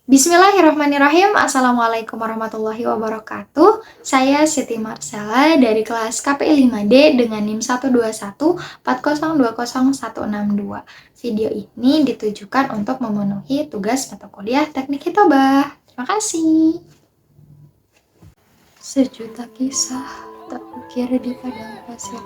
Bismillahirrahmanirrahim. Assalamualaikum warahmatullahi wabarakatuh. Saya Siti Marsala dari kelas KPI 5D dengan NIM 12140201662. Video ini ditujukan untuk memenuhi tugas mata kuliah Teknik Hitobah. Terima kasih. Sejuta kisah tak ukir di padang pasir,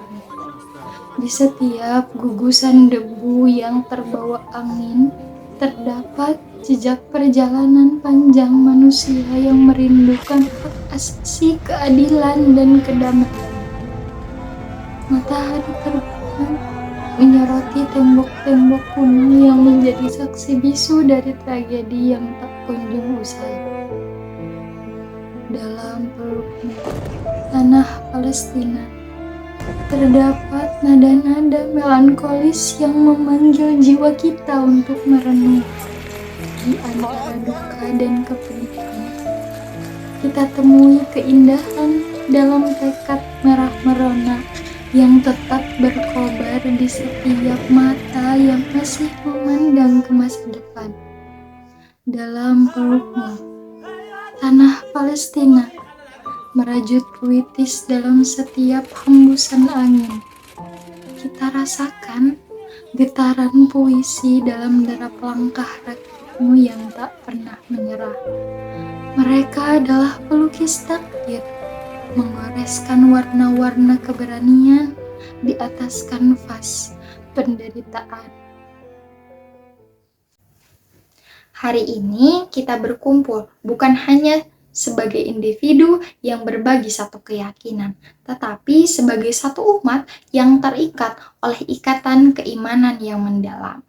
di setiap gugusan debu yang terbawa angin terdapat jejak perjalanan panjang manusia yang merindukan hak asasi, keadilan, dan kedamaian. Matahari terbenam menyoroti tembok-tembok kuno yang menjadi saksi bisu dari tragedi yang tak kunjung usai. Dalam peluknya tanah Palestina terdapat nada-nada melankolis yang memanggil jiwa kita untuk merenung. Di antara duka dan kepedihan, kita temui keindahan dalam tekad merah merona yang tetap berkobar di setiap mata yang masih memandang ke masa depan. Dalam pelukmu, tanah Palestina merajut puitis dalam setiap hembusan angin. Kita rasakan getaran puisi dalam derap langkah rakyatmu yang tak pernah menyerah. Mereka adalah pelukis takdir, mengoreskan warna-warna keberanian di atas kanvas penderitaan. Hari ini kita berkumpul bukan hanya sebagai individu yang berbagi satu keyakinan, tetapi sebagai satu umat yang terikat oleh ikatan keimanan yang mendalam.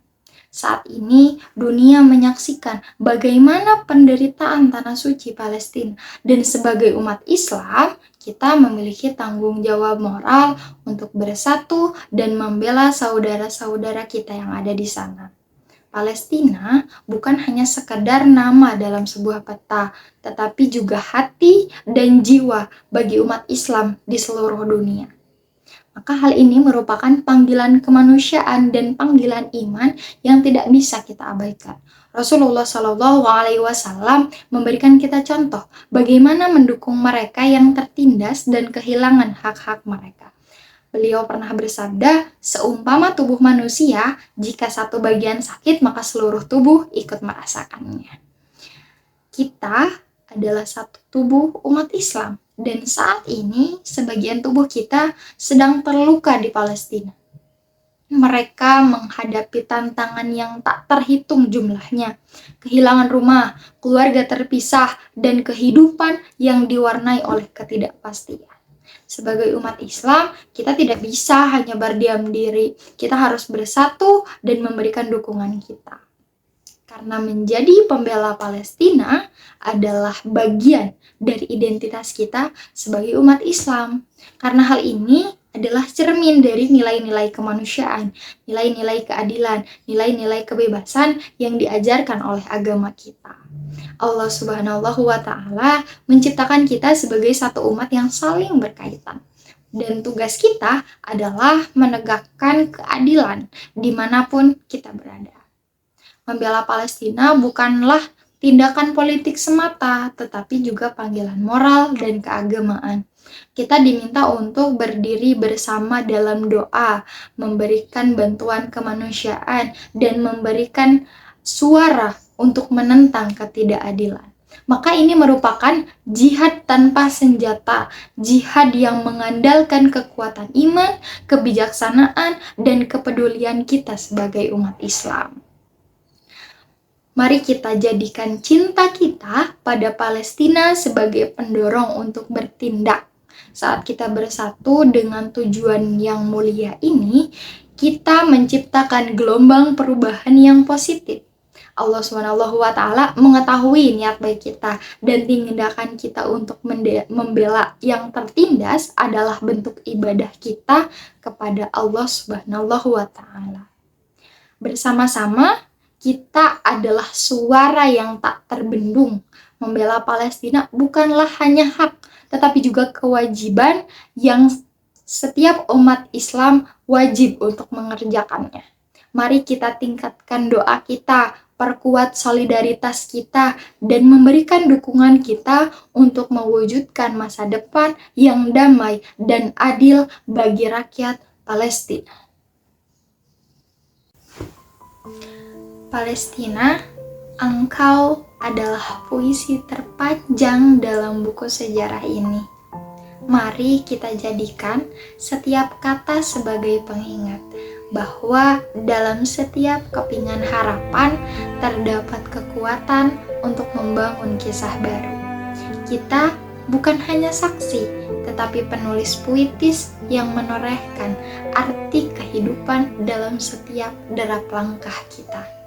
Saat ini dunia menyaksikan bagaimana penderitaan tanah suci Palestina, dan sebagai umat Islam kita memiliki tanggung jawab moral untuk bersatu dan membela saudara-saudara kita yang ada di sana. Palestina bukan hanya sekedar nama dalam sebuah peta, tetapi juga hati dan jiwa bagi umat Islam di seluruh dunia. Maka hal ini merupakan panggilan kemanusiaan dan panggilan iman yang tidak bisa kita abaikan. Rasulullah Shallallahu Alaihi Wasallam memberikan kita contoh bagaimana mendukung mereka yang tertindas dan kehilangan hak-hak mereka. Beliau pernah bersabda, seumpama tubuh manusia, jika satu bagian sakit maka seluruh tubuh ikut merasakannya. Kita adalah satu tubuh umat Islam, dan saat ini sebagian tubuh kita sedang terluka di Palestina. Mereka menghadapi tantangan yang tak terhitung jumlahnya, kehilangan rumah, keluarga terpisah, dan kehidupan yang diwarnai oleh ketidakpastian. Sebagai umat Islam, kita tidak bisa hanya berdiam diri. Kita harus bersatu dan memberikan dukungan kita. Karena menjadi pembela Palestina adalah bagian dari identitas kita sebagai umat Islam. Karena hal ini adalah cermin dari nilai-nilai kemanusiaan, nilai-nilai keadilan, nilai-nilai kebebasan yang diajarkan oleh agama kita. Allah Subhanahu wa Ta'ala menciptakan kita sebagai satu umat yang saling berkaitan. Dan tugas kita adalah menegakkan keadilan dimanapun kita berada. Membela Palestina bukanlah tindakan politik semata, tetapi juga panggilan moral dan keagamaan. Kita diminta untuk berdiri bersama dalam doa, memberikan bantuan kemanusiaan, dan memberikan suara untuk menentang ketidakadilan. Maka ini merupakan jihad tanpa senjata, jihad yang mengandalkan kekuatan iman, kebijaksanaan, dan kepedulian kita sebagai umat Islam. Mari kita jadikan cinta kita pada Palestina sebagai pendorong untuk bertindak. Saat kita bersatu dengan tujuan yang mulia ini, kita menciptakan gelombang perubahan yang positif. Allah Subhanahu wa Ta'ala mengetahui niat baik kita, dan tindakan kita untuk membela yang tertindas adalah bentuk ibadah kita kepada Allah Subhanahu wa Ta'ala. Bersama-sama kita adalah suara yang tak terbendung. Membela Palestina bukanlah hanya hak, tetapi juga kewajiban yang setiap umat Islam wajib untuk mengerjakannya. Mari kita tingkatkan doa kita perkuat solidaritas kita, dan memberikan dukungan kita untuk mewujudkan masa depan yang damai dan adil bagi rakyat Palestina. Palestina, engkau adalah puisi terpanjang dalam buku sejarah ini. Mari kita jadikan setiap kata sebagai pengingat bahwa dalam setiap kepingan harapan terdapat kekuatan untuk membangun kisah baru. Kita bukan hanya saksi, tetapi penulis puitis yang menorehkan arti kehidupan dalam setiap derap langkah kita.